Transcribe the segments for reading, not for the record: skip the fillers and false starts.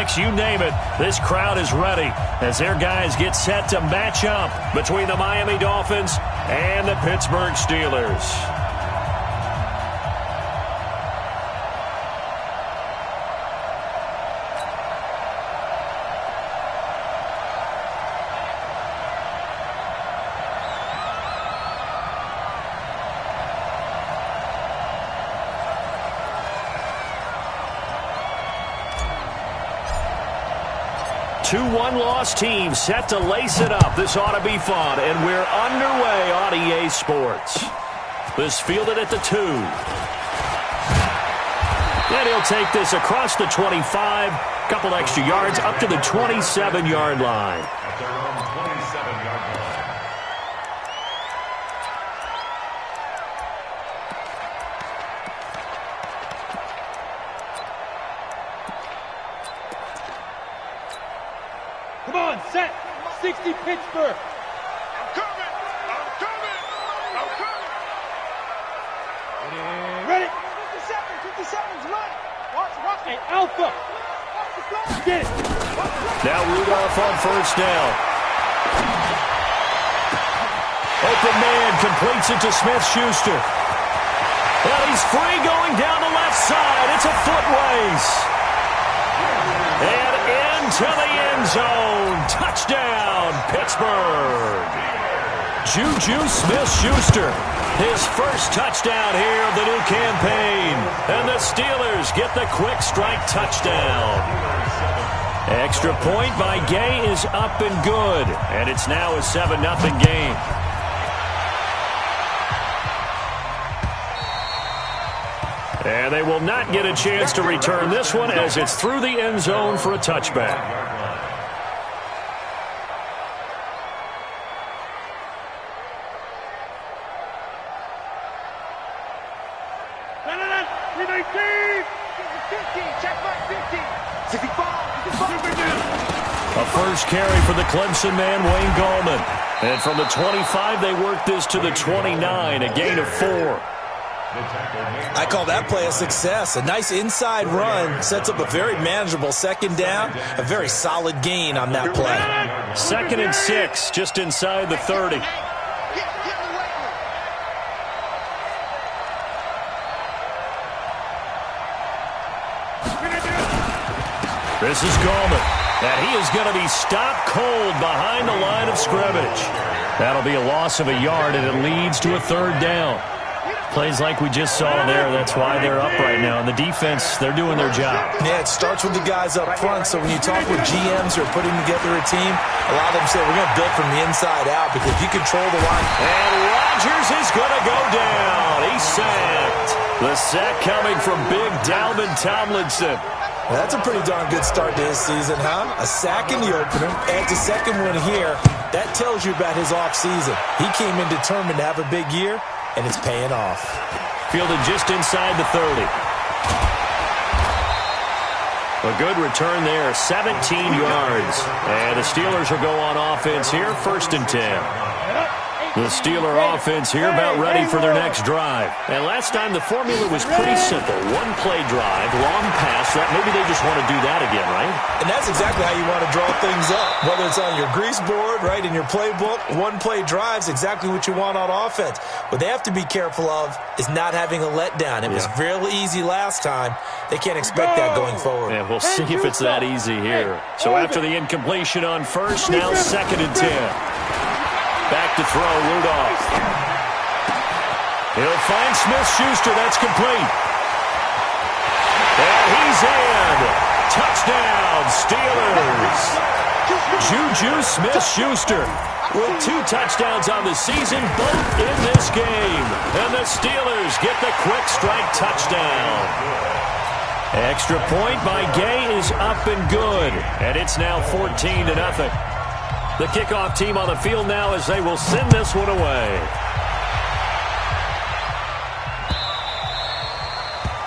fireworks, you name it. This crowd is ready as their guys get set to match up between the Miami Dolphins and the Pittsburgh Steelers. Two one-loss teams set to lace it up. This ought to be fun, and we're underway on EA Sports. This fielded at the 2. And he'll take this across the 25, couple extra yards up to the 27-yard line. Come on, set. 60 Pittsburgh. I'm coming. Ready? 57's right. Watch. Hey, Alpha. Get it. Now Rudolph on first down. Open man completes it to Smith-Schuster. Well, he's free going down the left side. It's a foot race. And into the end zone. Touchdown, Pittsburgh. Juju Smith-Schuster. His first touchdown here of the new campaign. And the Steelers get the quick strike touchdown. Extra point by Gay is up and good. And it's now a 7-0 game. And they will not get a chance to return this one as it's through the end zone for a touchback. A first carry for the Clemson man, Wayne Gallman. And from the 25, they work this to the 29, a gain of 4. I call that play a success. A nice inside run sets up a very manageable second down. A very solid gain on that play. 2nd and 6, just inside the 30. This is Gallman. And he is going to be stopped cold behind the line of scrimmage. That'll be a loss of a yard, and it leads to a 3rd down. Plays like we just saw there. That's why they're up right now. And the defense, they're doing their job. Yeah, it starts with the guys up front. So when you talk with GMs who are putting together a team, a lot of them say, we're going to build from the inside out because if you control the line. And Rodgers is going to go down. He's sacked. The sack coming from big Dalvin Tomlinson. Well, that's a pretty darn good start to his season, huh? A sack in the opener, adds a second one here. That tells you about his offseason. He came in determined to have a big year, and it's paying off. Fielded just inside the 30. A good return there, 17 yards. And the Steelers will go on offense here, 1st and 10. The Steeler offense here about ready for their next drive. And last time the formula was pretty simple. One-play drive, long pass. That maybe they just want to do that again, right? And that's exactly how you want to draw things up. Whether it's on your grease board, right, in your playbook, one-play drive's exactly what you want on offense. What they have to be careful of is not having a letdown. It was real easy last time. They can't expect that going forward. Yeah, we'll see if it's that easy here. So after the incompletion on first, now 2nd and 10. Back to throw, Rudolph. He'll find Smith-Schuster. That's complete. And he's in. Touchdown, Steelers. Juju Smith-Schuster with 2 touchdowns on the season, both in this game. And the Steelers get the quick strike touchdown. Extra point by Gay is up and good. And it's now 14-0. The kickoff team on the field now as they will send this one away.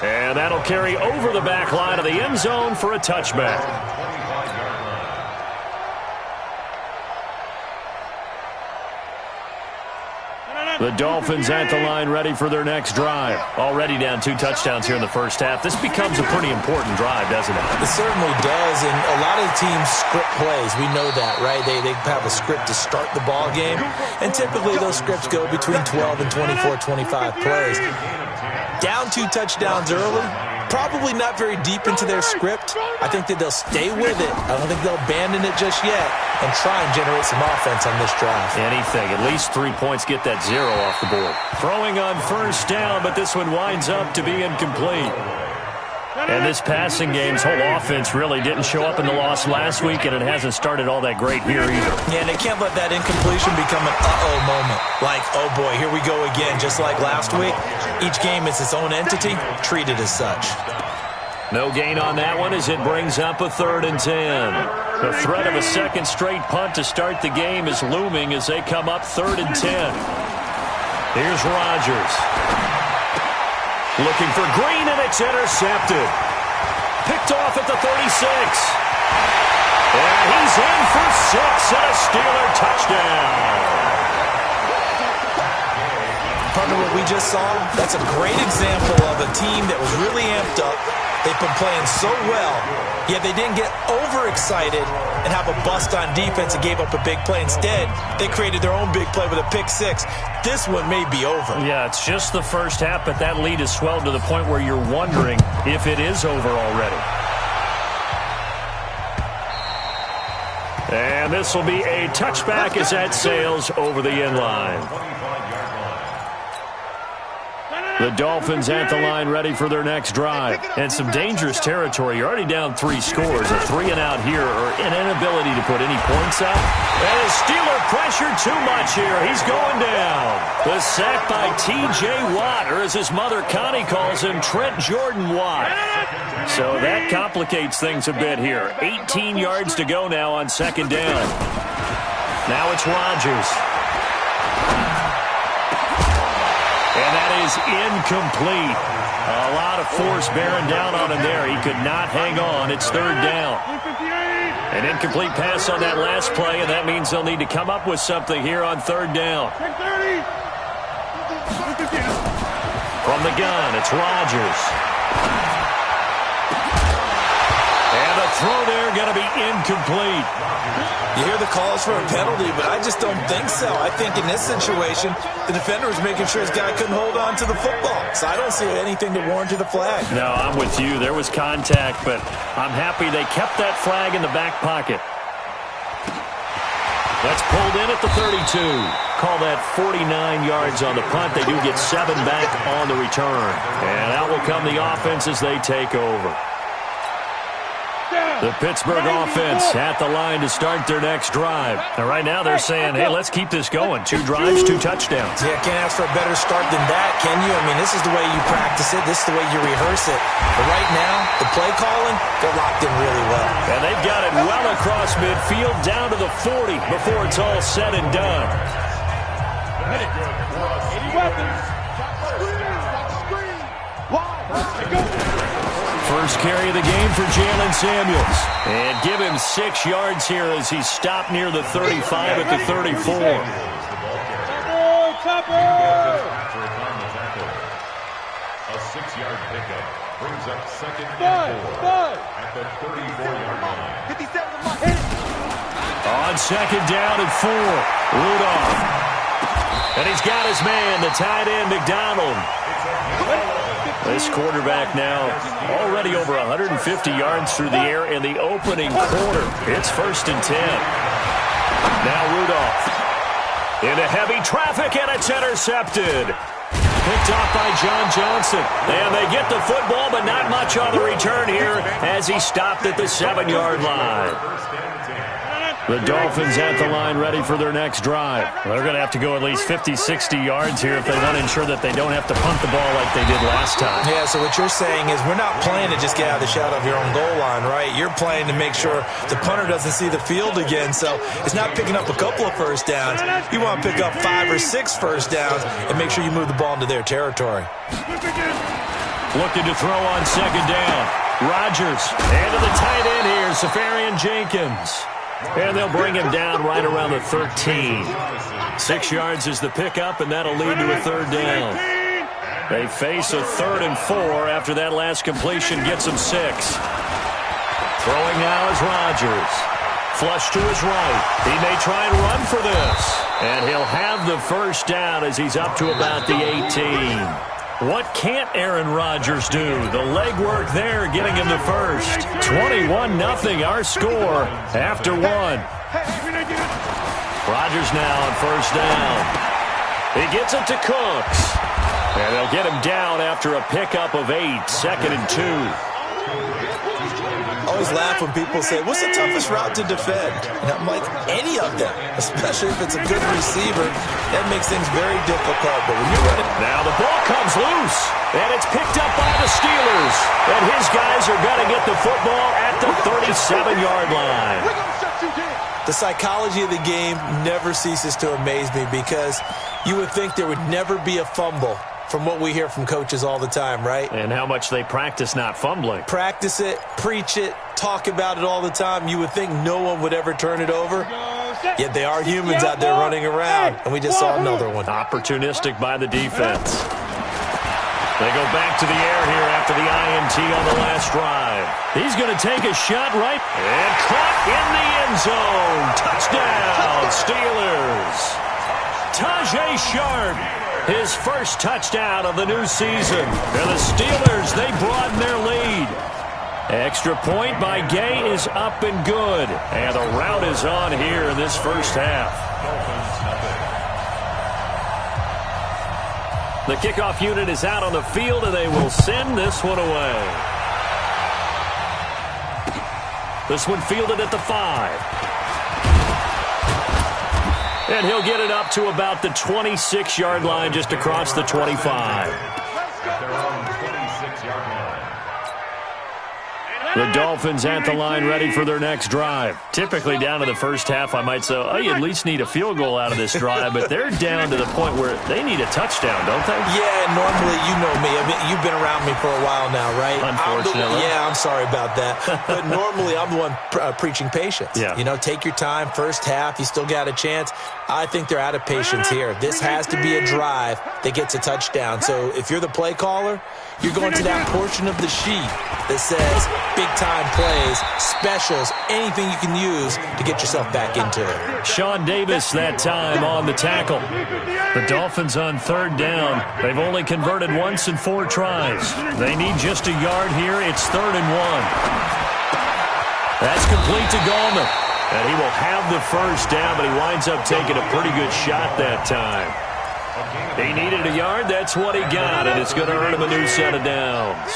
And that'll carry over the back line of the end zone for a touchback. The Dolphins at the line ready for their next drive. Already down 2 touchdowns here in the first half. This becomes a pretty important drive, doesn't it? It certainly does, and a lot of teams script plays. We know that, right? They have a script to start the ball game, and typically those scripts go between 12 and 24, 25 plays. Down 2 touchdowns early, probably not very deep into their script. I think that they'll stay with it. I don't think they'll abandon it just yet and try and generate some offense on this drive. Anything. At least 3 points, get that 0 off the board. Throwing on first down, but this one winds up to be incomplete. And this passing game's whole offense really didn't show up in the loss last week, and it hasn't started all that great here either. Yeah, and they can't let that incompletion become an uh-oh moment. Like, oh boy, here we go again, just like last week. Each game is its own entity, treated as such. No gain on that one as it brings up a 3rd and 10. The threat of a second straight punt to start the game is looming as they come up 3rd and 10. Here's Rodgers. Looking for Green, and it's intercepted. Picked off at the 36. And he's in for 6 and a Steeler touchdown. Partner, what we just saw, that's a great example of a team that was really amped up. They've been playing so well, yet they didn't get overexcited and have a bust on defense and gave up a big play. Instead, they created their own big play with a pick-6. This one may be over. Yeah, it's just the first half, but that lead has swelled to the point where you're wondering if it is over already. And this will be a touchback as that sails over the end line. The Dolphins at the line ready for their next drive. And some dangerous territory. You're already down 3 scores. A 3 and out here, or an inability to put any points up. And the Steeler pressure too much here. He's going down. The sack by T.J. Watt, or as his mother Connie calls him, Trent Jordan Watt. So that complicates things a bit here. 18 yards to go now on 2nd down. Now it's Rodgers. And that is incomplete. A lot of force bearing down on him there. He could not hang on. It's 3rd down. An incomplete pass on that last play, and that means they'll need to come up with something here on 3rd down. From the gun, it's Rodgers. And the throw there going to be incomplete. You hear the calls for a penalty, but I just don't think so. I think in this situation, the defender was making sure his guy couldn't hold on to the football. So I don't see anything to warrant the flag. No, I'm with you. There was contact, but I'm happy they kept that flag in the back pocket. That's pulled in at the 32. Call that 49 yards on the punt. They do get 7 back on the return. And out will come the offense as they take over. The Pittsburgh offense at the line to start their next drive. And right now they're saying, hey, let's keep this going. 2 drives, 2 touchdowns. Yeah, can't ask for a better start than that, can you? I mean, this is the way you practice it. This is the way you rehearse it. But right now, the play calling, they're locked in really well. And they've got it well across midfield down to the 40 before it's all said and done. 80 weapons. First carry of the game for Jalen Samuels. And give him 6 yards here as he stopped near the 35 at the 34. Topper! A 6-yard pickup brings up 2nd and 4 at the 34-yard line. 57 On 2nd down and 4, Rudolph. And he's got his man, the tight end, McDonald. This quarterback now already over 150 yards through the air in the opening quarter. It's 1st and 10. Now Rudolph into heavy traffic, and it's intercepted. Picked off by John Johnson. And they get the football, but not much on the return here as he stopped at the 7-yard line. The Dolphins at the line ready for their next drive. They're going to have to go at least 50, 60 yards here if they want to ensure that they don't have to punt the ball like they did last time. Yeah, so what you're saying is we're not playing to just get out of the shadow of your own goal line, right? You're playing to make sure the punter doesn't see the field again. So it's not picking up a couple of first downs. You want to pick up 5 or 6 first downs and make sure you move the ball into their territory. Looking to throw on 2nd down. Rodgers, and to the tight end here, Safarian Jenkins. And they'll bring him down right around the 13. 6 yards is the pickup, and that'll lead to a third down. They face a 3rd and 4 after that last completion gets them 6. Throwing now is Rodgers. Flush to his right. He may try and run for this. And he'll have the first down as he's up to about the 18. What can't Aaron Rodgers do? The legwork there getting him the first. 21-0 our score after 1. Rodgers now on first down. He gets it to Cooks. And they'll get him down after a pickup of 8, 2nd and 2. I always laugh when people say, what's the toughest route to defend? And I'm like, any of them, especially if it's a good receiver. That makes things very difficult. But when you're running... Now the ball comes loose, and it's picked up by the Steelers. And his guys are going to get the football at the 37-yard line. The psychology of the game never ceases to amaze me because you would think there would never be a fumble from what we hear from coaches all the time, right? And how much they practice not fumbling. Practice it, preach it, talk about it all the time. You would think no one would ever turn it over. Yet they are humans out there running around, and we just saw another one. Opportunistic by the defense. They go back to the air here after the INT on the last drive. He's going to take a shot right and caught in the end zone. Touchdown, Steelers. Tajay Sharp. His first touchdown of the new season. And the Steelers, they broaden their lead. Extra point by Gay is up and good. And the rout is on here in this first half. The kickoff unit is out on the field, and they will send this one away. This one fielded at the 5. And he'll get it up to about the 26-yard line, just across the 25. The Dolphins at the line ready for their next drive. Typically down to the first half, I might say, oh, you at least need a field goal out of this drive, but they're down to the point where they need a touchdown, don't they? Yeah, normally, you know me. I mean, you've been around me for a while now, right? Unfortunately. I'm sorry about that. But normally, I'm the one preaching patience. Yeah. You know, take your time. First half, you still got a chance. I think they're out of patience here. This has to be a drive that gets a touchdown. So if you're the play caller, you're going to that portion of the sheet that says big-time plays, specials, anything you can use to get yourself back into it. Sean Davis that time on the tackle. The Dolphins on third down. They've only converted once in 4 tries. They need just a yard here. It's 3rd and 1. That's complete to Gallman. And he will have the first down, but he winds up taking a pretty good shot that time. He needed a yard. That's what he got, and it's going to earn him a new set of downs.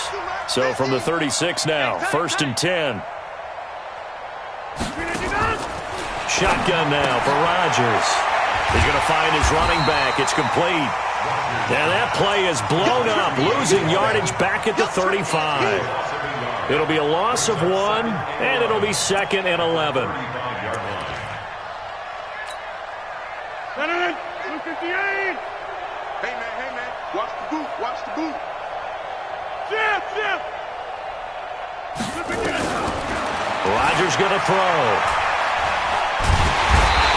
So from the 36 now, 1st and 10. Shotgun now for Rodgers. He's going to find his running back. It's complete. And that play is blown up, losing yardage back at the 35. It'll be a loss of 1, and it'll be 2nd and 11. Hey, man. Watch the boot. Watch the boot. Jim. Rodgers going to throw.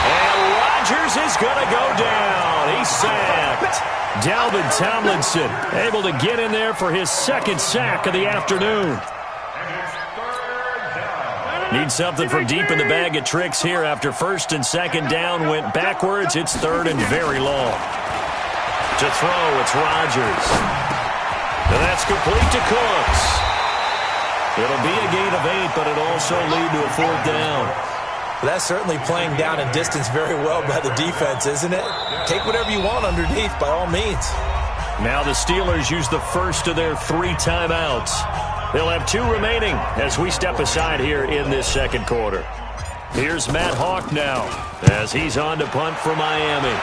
And Rodgers is going to go down. He's sacked. Dalvin Tomlinson able to get in there for his 2nd sack of the afternoon. Need something from deep in the bag of tricks here after 1st and 2nd down went backwards. It's 3rd and very long. To throw, it's Rodgers. And that's complete to Cooks. It'll be a gain of 8, but it'll also lead to a 4th down. Well, that's certainly playing down in distance very well by the defense, isn't it? Take whatever you want underneath, by all means. Now the Steelers use the first of their 3 timeouts. They'll have 2 remaining as we step aside here in this 2nd quarter. Here's Matt Hawk now as he's on to punt for Miami.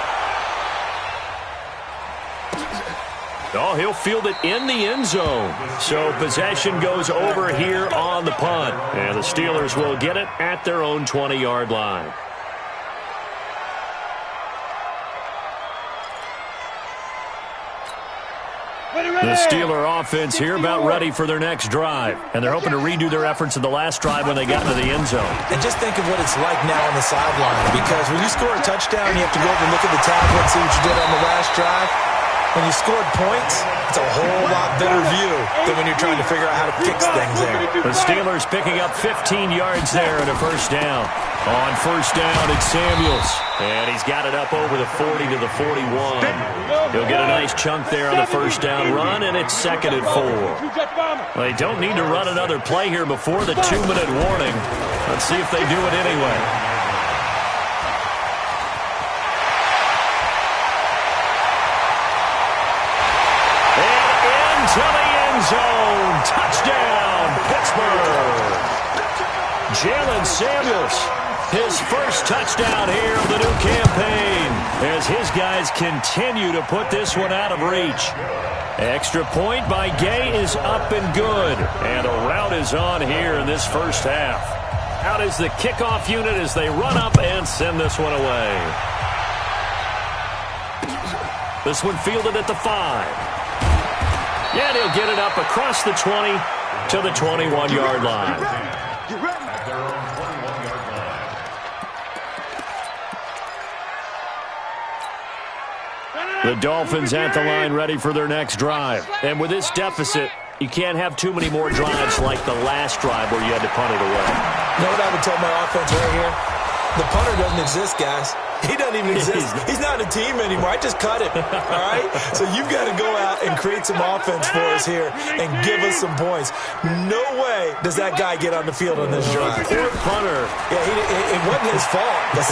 Oh, he'll field it in the end zone. So possession goes over here on the punt. And the Steelers will get it at their own 20-yard line. Ready. The Steeler offense here about ready for their next drive. And they're hoping to redo their efforts in the last drive when they got into the end zone. And just think of what it's like now on the sideline. Because when you score a touchdown, you have to go over and look at the tablet and see what you did on the last drive. When you scored points, it's a whole lot better view than when you're trying to figure out how to fix things there. The Steelers picking up 15 yards there and a first down. On first down, it's Samuels. And he's got it up over the 40 to the 41. He'll get a nice chunk there on the first down run, and it's 2nd and 4. They don't need to run another play here before the 2-minute warning. Let's see if they do it anyway. To the end zone. Touchdown, Pittsburgh. Jalen Samuels, his first touchdown here of the new campaign as his guys continue to put this one out of reach. Extra point by Gay is up and good. And a rout is on here in this first half. Out is the kickoff unit as they run up and send this one away. This one fielded at the 5. And he'll get it up across the 20 to the 21-yard line. At their own 21-yard line. The Dolphins at the line ready for their next drive. And with this deficit, you can't have too many more drives like the last drive where you had to punt it away. You know what I would tell my offense right here? The punter doesn't exist, guys. He doesn't even exist. He's not a team anymore. I just cut him, all right? So you've got to go out and create some offense for us here and give us some points. No way does that guy get on the field on this drive. Poor punter. Yeah, it wasn't his fault. But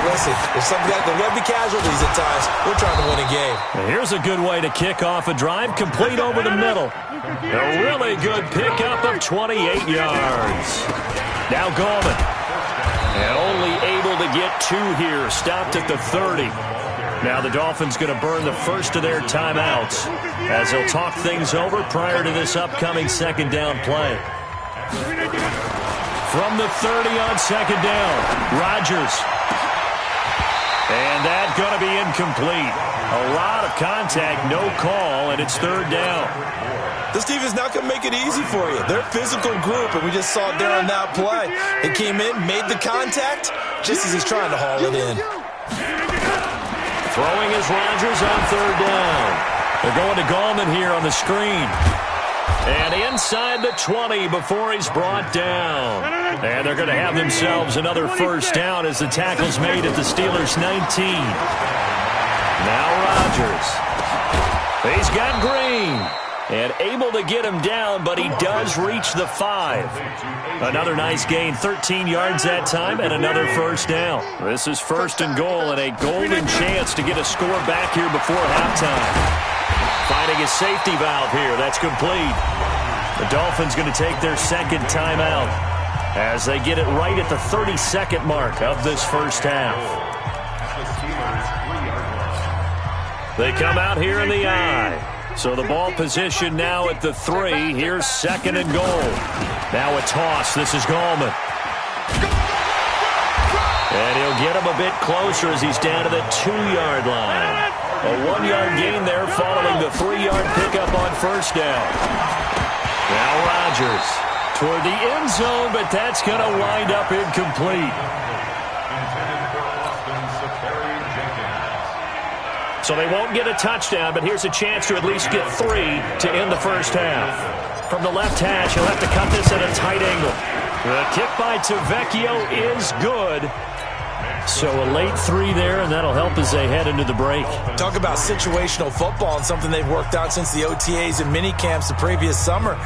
listen, there's something that there will be casualties at times. We're trying to win a game. And here's a good way to kick off a drive, complete over the middle. A really good pickup of 28 yards. Now Gallman. And only able to get 2 here. Stopped at the 30. Now the Dolphins going to burn the first of their timeouts as they'll talk things over prior to this upcoming second down play. From the 30 on second down, Rodgers. And that's going to be incomplete. A lot of contact, no call, and it's third down. This team is not going to make it easy for you. They're a physical group, and we just saw it there on that play. They came in, made the contact, just as he's trying to haul it in. Throwing is Rodgers on third down. They're going to Gallman here on the screen. And inside the 20 before he's brought down. And they're going to have themselves another first down as the tackle's made at the Steelers' 19. Now Rodgers. He's got Green. And able to get him down, but he does reach the 5. Another nice gain, 13 yards that time, and another first down. This is first and goal, and a golden chance to get a score back here before halftime. Finding a safety valve here. That's complete. The Dolphins going to take their second timeout as they get it right at the 32nd mark of this first half. They come out here in the I. So the ball position now at the 3. Here's second and goal. Now a toss. This is Gallman. And he'll get him a bit closer as he's down to the 2-yard line. A 1-yard gain there following the 3-yard pickup on first down. Now Rodgers toward the end zone, but that's going to wind up incomplete. So they won't get a touchdown, but here's a chance to at least get 3 to end the first half. From the left hash, he'll have to cut this at a tight angle. The kick by Tavecchio is good. So a late 3 there, and that'll help as they head into the break. Talk about situational football and something they've worked out since the OTAs and mini camps the previous summer.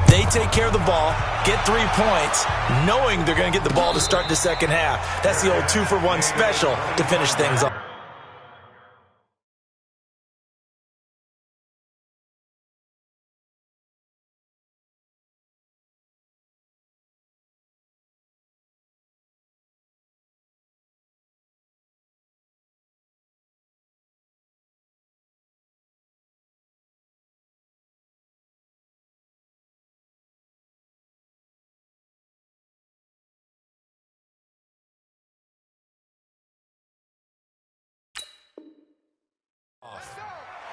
They take care of the ball, get 3 points, knowing they're going to get the ball to start the second half. That's the old 2-for-1 special to finish things off.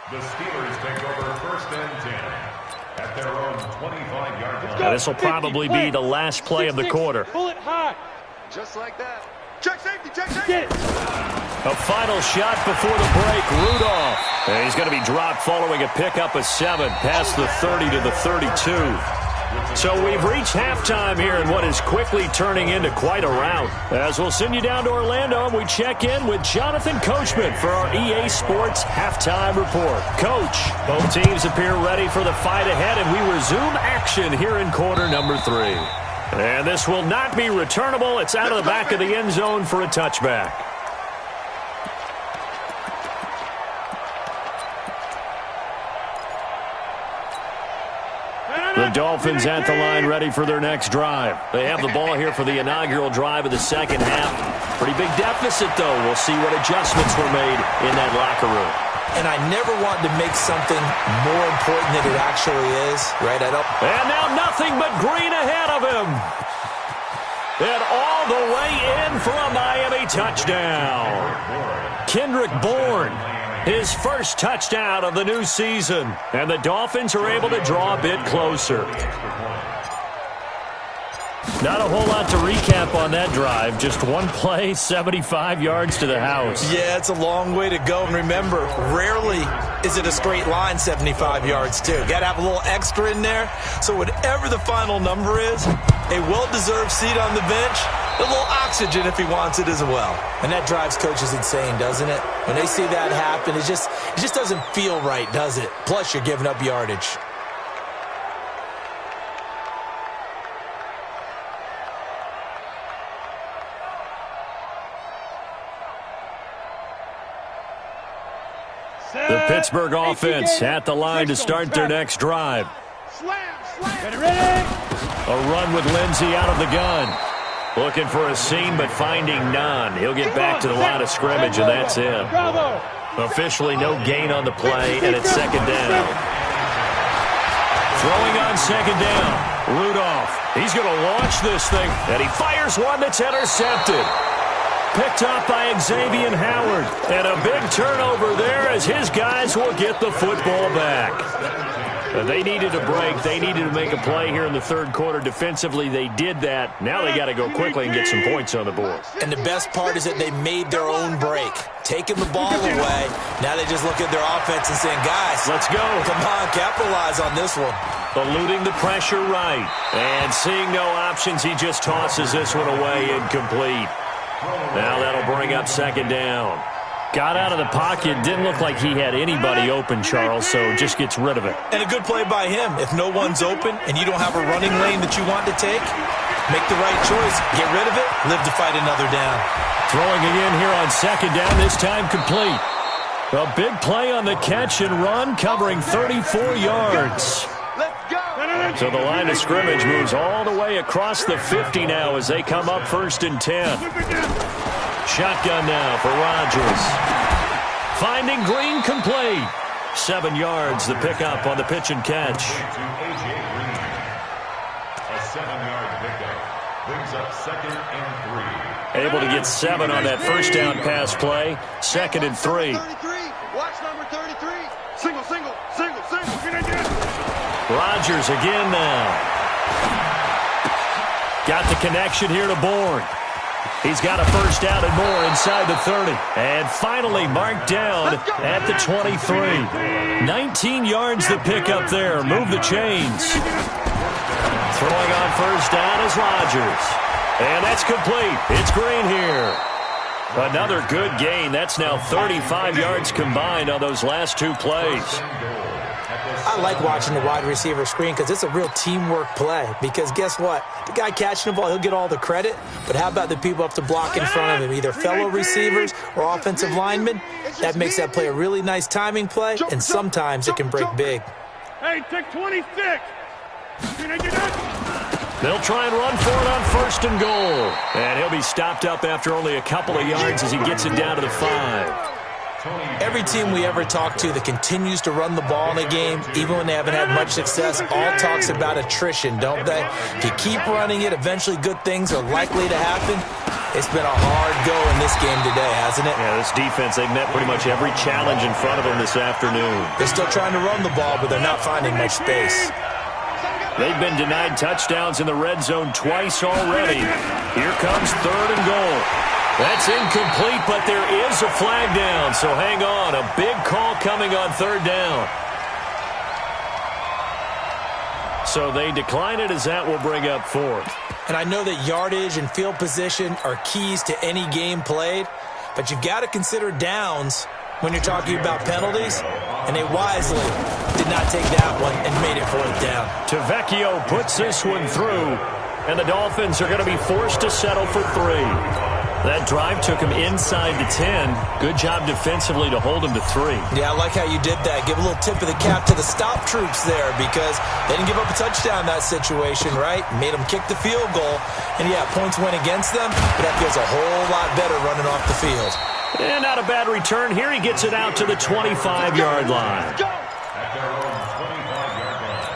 The Steelers take over 1st and 10 at their own 25-yard line. Now, this will probably be the last play of the quarter. Pull it high. Just like that. Check safety, check safety. Get it. A final shot before the break. Rudolph. And he's going to be dropped following a pickup of 7 past the 30 to the 32. So we've reached halftime here in what is quickly turning into quite a rout. As we'll send you down to Orlando, and we check in with Jonathan Coachman for our EA Sports Halftime Report. Coach, both teams appear ready for the fight ahead, and we resume action here in quarter number 3. And this will not be returnable. It's out of the back of the end zone for a touchback. The Dolphins at the line ready for their next drive. They have the ball here for the inaugural drive of the second half. Pretty big deficit, though. We'll see what adjustments were made in that locker room. And I never want to make something more important than it actually is, right? And now nothing but green ahead of him. And all the way in for a Miami touchdown. Kendrick Bourne. His first touchdown of the new season. And the Dolphins are able to draw a bit closer. Not a whole lot to recap on that drive. Just one play, 75 yards to the house. Yeah, it's a long way to go. And remember, rarely is it a straight line 75 yards, too. Got to have a little extra in there. So whatever the final number is, a well-deserved seat on the bench, a little oxygen if he wants it as well. And that drives coaches insane, doesn't it? When they see that happen, it just doesn't feel right, does it? Plus, you're giving up yardage. The Pittsburgh offense at the line to start their next drive. Get ready. A run with Lindsey out of the gun. Looking for a seam, but finding none. He'll get back to the line of scrimmage, and that's him. Officially no gain on the play, and it's second down. Throwing on second down. Rudolph. He's going to launch this thing, and he fires one that's intercepted. Picked up by Xavier Howard. And a big turnover there as his guys will get the football back. They needed a break. They needed to make a play here in the third quarter. Defensively, they did that. Now they got to go quickly and get some points on the board. And the best part is that they made their own break. Taking the ball away. Now they just look at their offense and saying, guys, let's go. Come on, capitalize on this one. Eluding the pressure right. And seeing no options, he just tosses this one away incomplete. Now that'll bring up second down. Got out of the pocket. Didn't look like he had anybody open, Charles, so just gets rid of it. And a good play by him. If no one's open and you don't have a running lane that you want to take, make the right choice. Get rid of it. Live to fight another down. Throwing again here on second down, this time complete. A big play on the catch and run, covering 34 yards. So the line of scrimmage moves all the way across the 50 now as they come up 1st and 10. Shotgun now for Rodgers. Finding Green complete. 7 yards, the pickup on the pitch and catch. A 7-yard pickup brings up 2nd and 3. Able to get 7 on that first down pass play. 2nd and 3. Watch number 33. Single. Rodgers again now. Got the connection here to Bourne. He's got a first down and more inside the 30. And finally marked down at the 23. 19 yards the pickup there. Move the chains. Throwing on first down is Rodgers. And that's complete. It's Green here. Another good gain. That's now 35 yards combined on those last 2 plays. I like watching the wide receiver screen because it's a real teamwork play. Because guess what? The guy catching the ball, he'll get all the credit. But how about the people up to block in front of him, either fellow receivers or offensive linemen? That makes that play a really nice timing play, and sometimes it can break big. Hey, take 26. They'll try and run for it on 1st and goal. And he'll be stopped up after only a couple of yards as he gets it down to the 5. Every team we ever talk to that continues to run the ball in a game, even when they haven't had much success, all talks about attrition, don't they? If you keep running it, eventually good things are likely to happen. It's been a hard go in this game today, hasn't it? Yeah, this defense, they've met pretty much every challenge in front of them this afternoon. They're still trying to run the ball, but they're not finding much space. They've been denied touchdowns in the red zone twice already. Here comes 3rd and goal. That's incomplete, but there is a flag down, so hang on. A big call coming on 3rd down. So they decline it as that will bring up 4th. And I know that yardage and field position are keys to any game played, but you've got to consider downs when you're talking about penalties, and they wisely did not take that one and made it 4th down. Tavecchio puts this one through, and the Dolphins are going to be forced to settle for 3. That drive took him inside the 10. Good job defensively to hold him to 3. Yeah, I like how you did that. Give a little tip of the cap to the stop troops there because they didn't give up a touchdown in that situation, right? Made them kick the field goal. And, yeah, points went against them, but that feels a whole lot better running off the field. And not a bad return. Here he gets it out to the 25-yard line. At their own 25-yard line.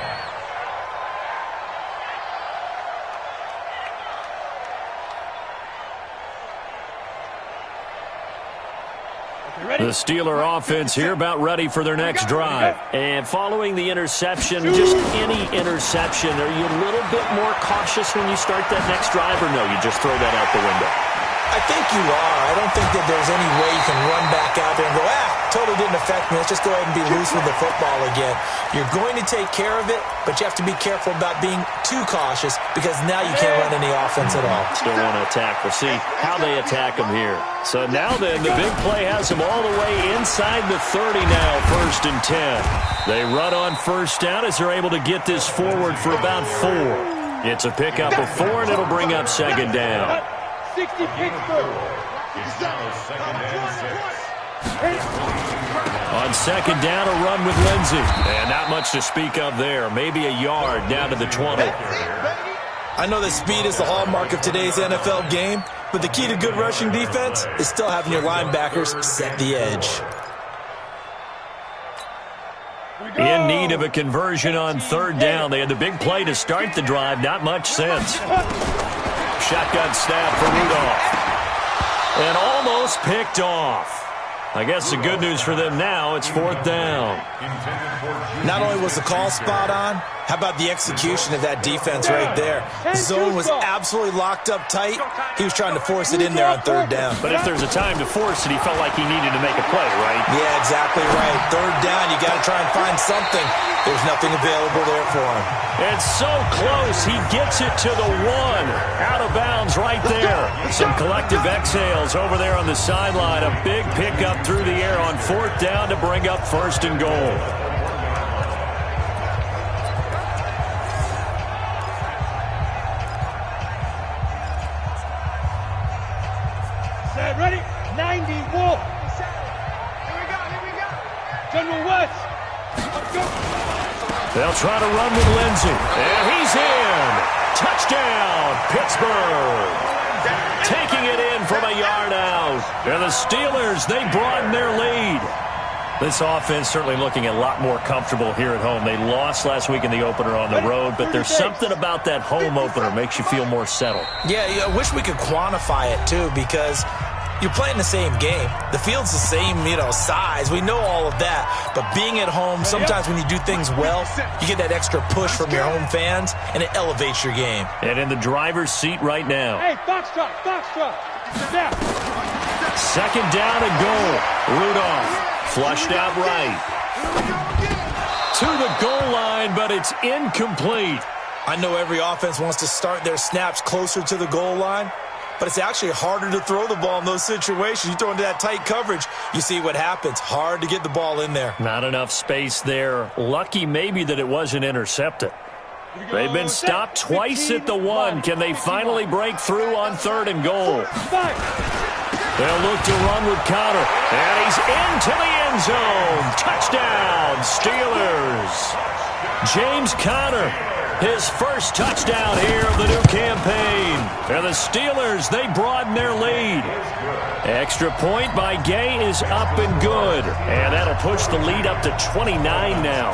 The Steeler offense here about ready for their next drive. And following the interception, just any interception, are you a little bit more cautious when you start that next drive, or no, you just throw that out the window? I think you are. I don't think that there's any way you can run back out there and go, totally didn't affect me. Let's just go ahead and be loose with the football again. You're going to take care of it, but you have to be careful about being too cautious because now you can't run any offense at all. Still want to attack. We'll see how they attack them here. So now then, the big play has them all the way inside the 30 now, 1st and 10. They run on 1st down as they're able to get this forward for about 4. It's a pickup of 4, and it'll bring up 2nd down. 60 Pittsburgh. It's now 2nd and 6. On 2nd down, a run with Lindsey. And not much to speak of there. Maybe a yard down to the 20. I know that speed is the hallmark of today's NFL game, but the key to good rushing defense is still having your linebackers set the edge. In need of a conversion on 3rd down. They had the big play to start the drive. Not much sense. Shotgun snap for Rudolph. And almost picked off. I guess the good news for them now, it's 4th down. Not only was the call spot on, how about the execution of that defense right there? The zone was absolutely locked up tight. He was trying to force it in there on 3rd down. But if there's a time to force it, he felt like he needed to make a play, right? Yeah, exactly right. 3rd down, you got to try and find something. There's nothing available there for him. It's so close. He gets it to the 1. Out of bounds right there. Some collective exhales over there on the sideline. A big pickup through the air on 4th down to bring up 1st and goal. Set, ready? 90 Wolf. Here we go. General West. Let's go. They'll try to run with Lindsey. And he's in. Touchdown, Pittsburgh. Taking it in from a yard out. And the Steelers, they broaden their lead. This offense certainly looking a lot more comfortable here at home. They lost last week in the opener on the road, but there's something about that home opener makes you feel more settled. Yeah, I wish we could quantify it, too, because you're playing the same game. The field's the same, size. We know all of that. But being at home, sometimes when you do things well, you get that extra push from your home fans, and it elevates your game. And in the driver's seat right now. Hey, Foxtrot. Snap. 2nd down and goal. Rudolph flushed out right. To the goal line, but it's incomplete. I know every offense wants to start their snaps closer to the goal line, but it's actually harder to throw the ball in those situations. You throw into that tight coverage, you see what happens. Hard to get the ball in there. Not enough space there. Lucky maybe that it wasn't intercepted. They've been stopped twice at the 1. Can they finally break through on 3rd and goal? They'll look to run with Connor. And he's into the end zone. Touchdown, Steelers. James Conner, his first touchdown here of the new campaign. And the Steelers, they broaden their lead. Extra point by Gay is up and good. And that'll push the lead up to 29 now.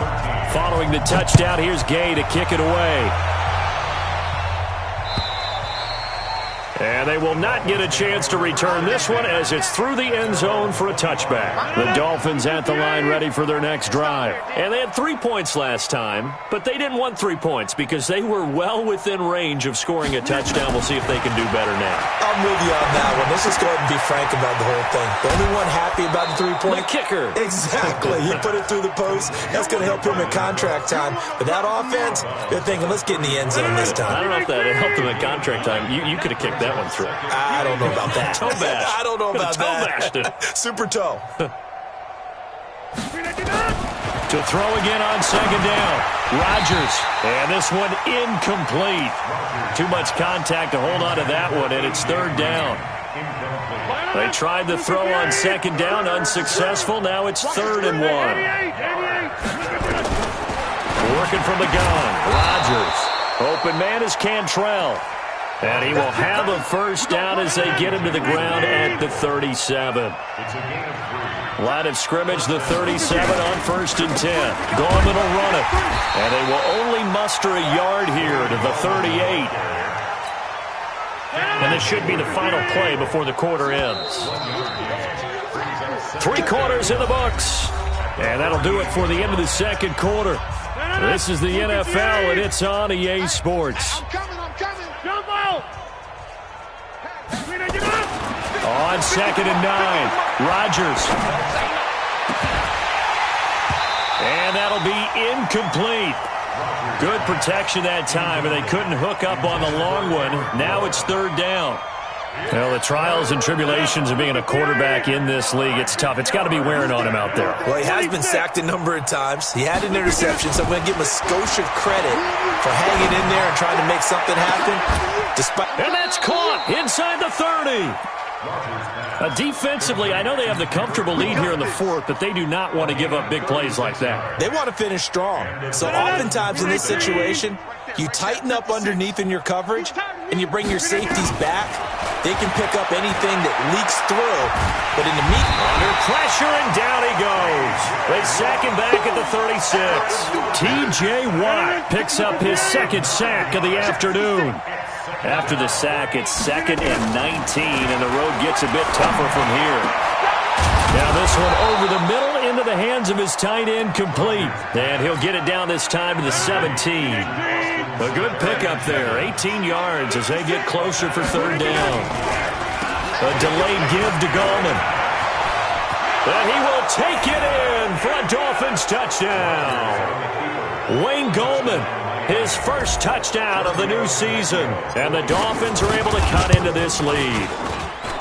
Following the touchdown, here's Gay to kick it away. And they will not get a chance to return this one as it's through the end zone for a touchback. The Dolphins at the line ready for their next drive. And they had 3 points last time, but they didn't want 3 points because they were well within range of scoring a touchdown. We'll see if they can do better now. I'm with you on that one. Let's just go ahead and be frank about the whole thing. The only one happy about the 3-point? The kicker. Exactly. He put it through the post. That's going to help him in contract time. But that offense, they're thinking, let's get in the end zone this time. I don't know if that helped them in contract time. You could have kicked that one through. I don't know about that. Toe bash. I don't know about that. Toe bashed it. Super toe. To throw again on second down. Rodgers. And this one incomplete. Too much contact to hold on to that one, and it's third down. They tried the throw on second down, unsuccessful. Now it's 3rd and 1. Working from the gun. Rodgers. Open man is Cantrell. And he will have a first down as they get him to the ground at the 37. Line of scrimmage, the 37 on 1st and 10. Gorman will run it. And they will only muster a yard here to the 38. And this should be the final play before the quarter ends. 3 quarters in the books. And that'll do it for the end of the second quarter. This is the NFL, and it's on EA Sports. On 2nd and 9, Rodgers. And that'll be incomplete. Good protection that time, and they couldn't hook up on the long one. Now it's 3rd down. Well, the trials and tribulations of being a quarterback in this league, it's tough. It's got to be wearing on him out there. Well, he has been sacked a number of times. He had an interception, so I'm going to give him a skosh of credit for hanging in there and trying to make something happen. And that's caught inside the 30. Defensively, I know they have the comfortable lead here in the 4th, but they do not want to give up big plays like that. They want to finish strong. So oftentimes in this situation, you tighten up underneath in your coverage, and you bring your safeties back. They can pick up anything that leaks through, but in the meat... Under pressure, and down he goes. They sack him back at the 36. T.J. Watt picks up his 2nd sack of the afternoon. After the sack, it's 2nd and 19, and the road gets a bit tougher from here. Now this one over the middle into the hands of his tight end, complete. And he'll get it down this time to the 17. A good pickup there, 18 yards as they get closer for 3rd down. A delayed give to Gallman. And he will take it in for a Dolphins touchdown. Wayne Gallman, his first touchdown of the new season. And the Dolphins are able to cut into this lead.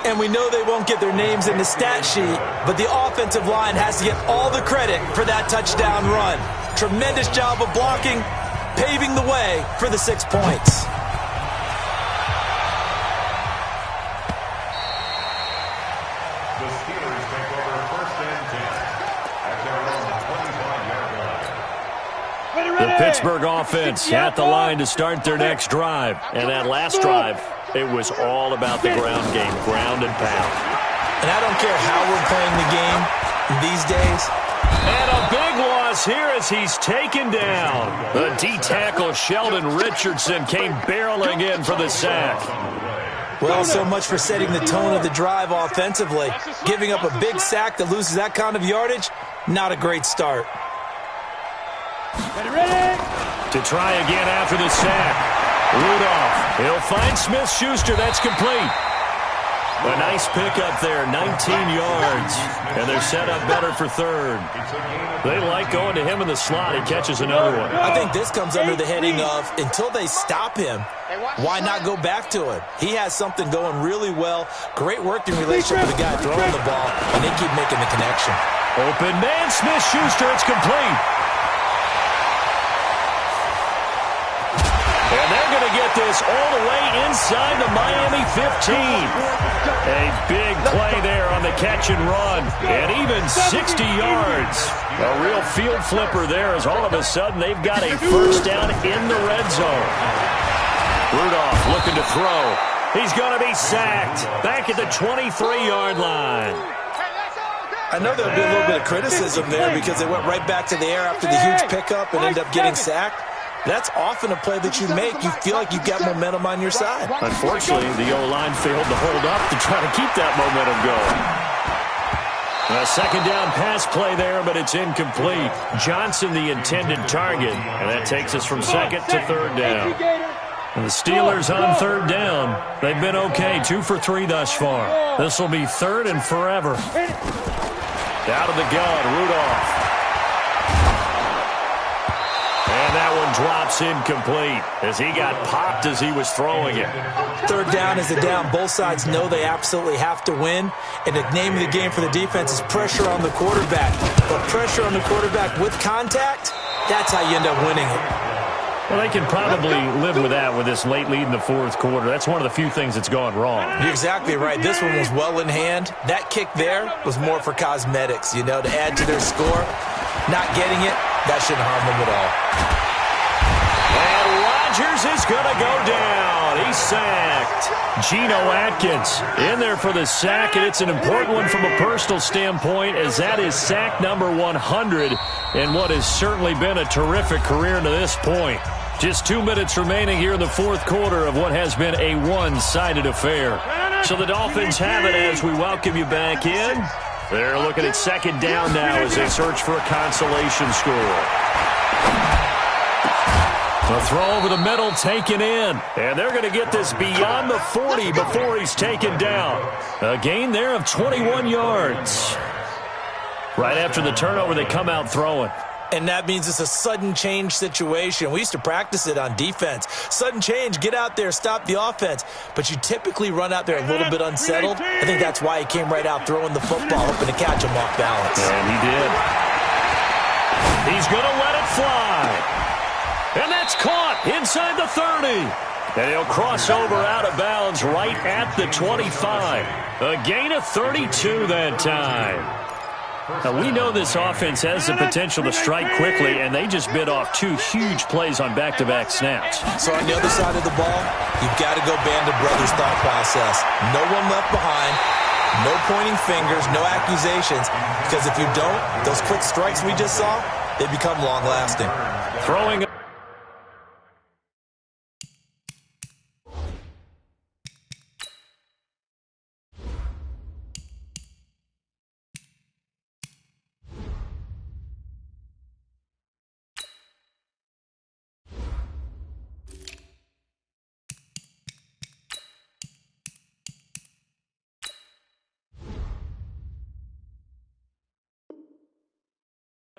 And we know they won't get their names in the stat sheet, but the offensive line has to get all the credit for that touchdown run. Tremendous job of blocking, paving the way for the 6 points. The Steelers take over 1st and 10 at their own 25-yard line. The Pittsburgh offense at the line to start their next drive. And that last drive, it was all about the ground game, ground and pound. And I don't care how we're playing the game these days. And a big loss here as he's taken down. The D-tackle Sheldon Richardson came barreling in for the sack. Well, so much for setting the tone of the drive offensively. Giving up a big sack that loses that kind of yardage, not a great start. Ready? To try again after the sack. Rudolph, he'll find Smith-Schuster. That's complete. A nice pickup there, 19 yards. And they're set up better for 3rd. They like going to him in the slot. He catches another one. I think this comes under the heading of, until they stop him, why not go back to it? He has something going really well. Great working relationship with the guy throwing the ball, and they keep making the connection. Open man, Smith-Schuster. It's complete. And they're going to get this all the way inside the Miami 15. A big play there on the catch and run. And even 60 yards. A real field flipper there as all of a sudden they've got a first down in the red zone. Rudolph looking to throw. He's going to be sacked back at the 23-yard line. I know there'll be a little bit of criticism there because they went right back to the air after the huge pickup and ended up getting sacked. That's often a play that you make. You feel like you've got momentum on your side. Unfortunately, the O-line failed to hold up to try to keep that momentum going. A second down pass play there, but it's incomplete. Johnson, the intended target, and that takes us from second to third down. And the Steelers on third down. They've been okay, 2 for 3 thus far. This will be third and forever. Out of the gun, Rudolph. And that one drops incomplete as he got popped as he was throwing it. Third down is a down. Both sides know they absolutely have to win. And the name of the game for the defense is pressure on the quarterback. But pressure on the quarterback with contact, that's how you end up winning it. Well, they can probably live with that with this late lead in the fourth quarter. That's one of the few things that's gone wrong. You're exactly right. This one was well in hand. That kick there was more for cosmetics, to add to their score. Not getting it, that shouldn't harm them at all. And Rodgers is going to go down. He's sacked. Geno Atkins in there for the sack, and it's an important one from a personal standpoint, as that is sack number 100 in what has certainly been a terrific career to this point. Just 2 minutes remaining here in the fourth quarter of what has been a one-sided affair. So the Dolphins have it as we welcome you back in. They're looking at second down now as they search for a consolation score. The throw over the middle taken in. And they're going to get this beyond the 40 before he's taken down. A gain there of 21 yards. Right after the turnover, they come out throwing. And that means it's a sudden change situation. We used to practice it on defense. Sudden change, get out there, stop the offense. But you typically run out there a little bit unsettled. I think that's why he came right out throwing the football, hoping to catch him off balance. And he did. He's going to let it fly. And that's caught inside the 30. And he'll cross over out of bounds right at the 25. A gain of 32 that time. Now, we know this offense has the potential to strike quickly, and they just bit off 2 huge plays on back-to-back snaps. So on the other side of the ball, you've got to go band of brothers thought process. No one left behind, no pointing fingers, no accusations, because if you don't, those quick strikes we just saw, they become long-lasting. Throwing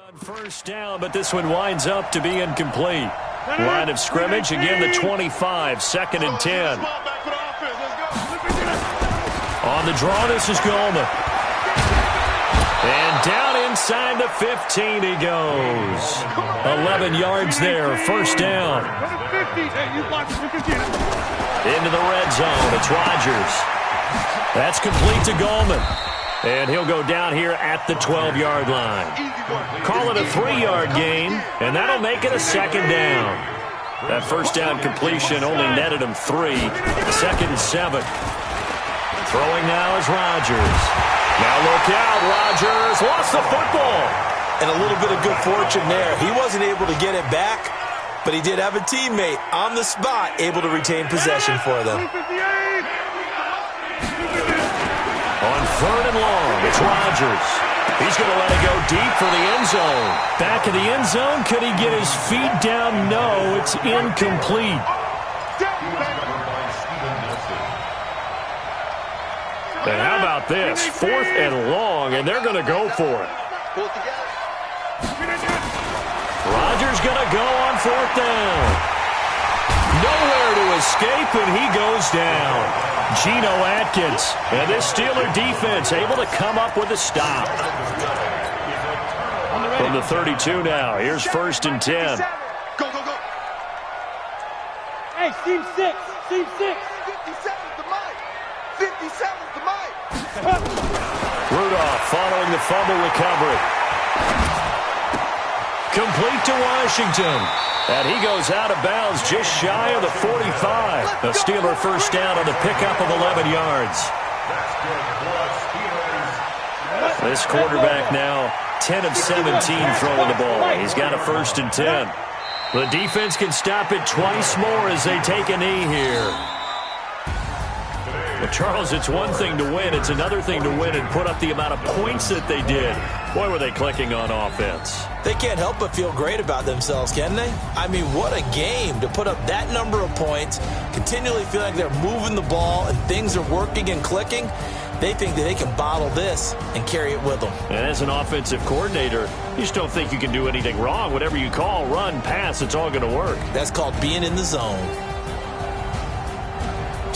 on first down, but this one winds up to be incomplete. Line of scrimmage, again the 25, second and 10. On the draw, this is Goldman. And down inside the 15 he goes. 11 yards there, first down. Into the red zone, it's Rodgers. That's complete to Goldman. And he'll go down here at the 12-yard line. Call it a 3-yard gain, and that'll make it a second down. That first down completion only netted him 3. Second and 7. Throwing now is Rodgers. Now look out, Rodgers lost the football. And a little bit of good fortune there. He wasn't able to get it back, but he did have a teammate on the spot able to retain possession for them. On third and long, it's Rodgers. He's going to let it go deep for the end zone. Back of the end zone, could he get his feet down? No, it's incomplete. And how about this? Fourth and long, and they're going to go for it. Rodgers going to go on fourth down. Nowhere to escape, and he goes down. Geno Atkins, and this Steeler defense able to come up with a stop. From the 32 now, here's first and 10. Go, go, go. Hey, team 6, team 6. 57's the mic. 57's the mic. Rudolph following the fumble recovery. Complete to Washington. And he goes out of bounds just shy of the 45. The Steeler first down on the pickup of 11 yards. This quarterback now 10 of 17 throwing the ball. He's got a first and 10. The defense can stop it twice more as they take a knee here. Well, Charles, it's one thing to win. It's another thing to win and put up the amount of points that they did. Boy, were they clicking on offense. They can't help but feel great about themselves, can they? I mean, what a game to put up that number of points, continually feel like they're moving the ball and things are working and clicking. They think that they can bottle this and carry it with them. And as an offensive coordinator, you just don't think you can do anything wrong. Whatever you call, run, pass, it's all going to work. That's called being in the zone.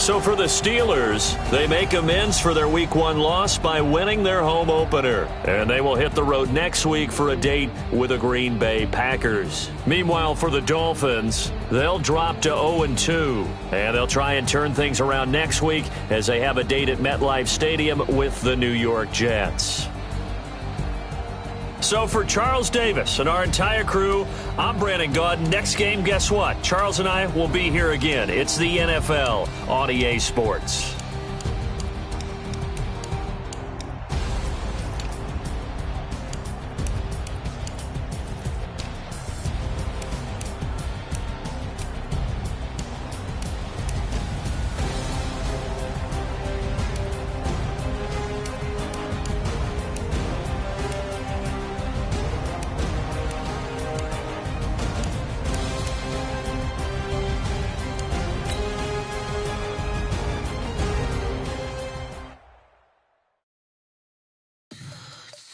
So for the Steelers, they make amends for their Week 1 loss by winning their home opener. And they will hit the road next week for a date with the Green Bay Packers. Meanwhile, for the Dolphins, they'll drop to 0-2. And they'll try and turn things around next week as they have a date at MetLife Stadium with the New York Jets. So for Charles Davis and our entire crew, I'm Brandon Gaudin. Next game, guess what? Charles and I will be here again. It's the NFL on EA Sports.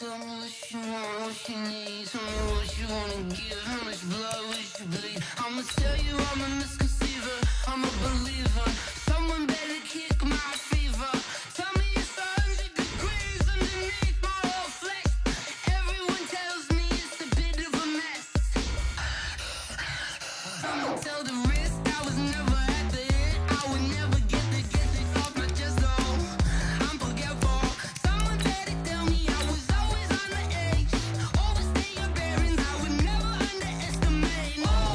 Tell me what you want, what you need. Tell me what you wanna give. How much blood would you bleed? I'ma tell you I'm a misconceiver. I'm a believer. Someone better kick my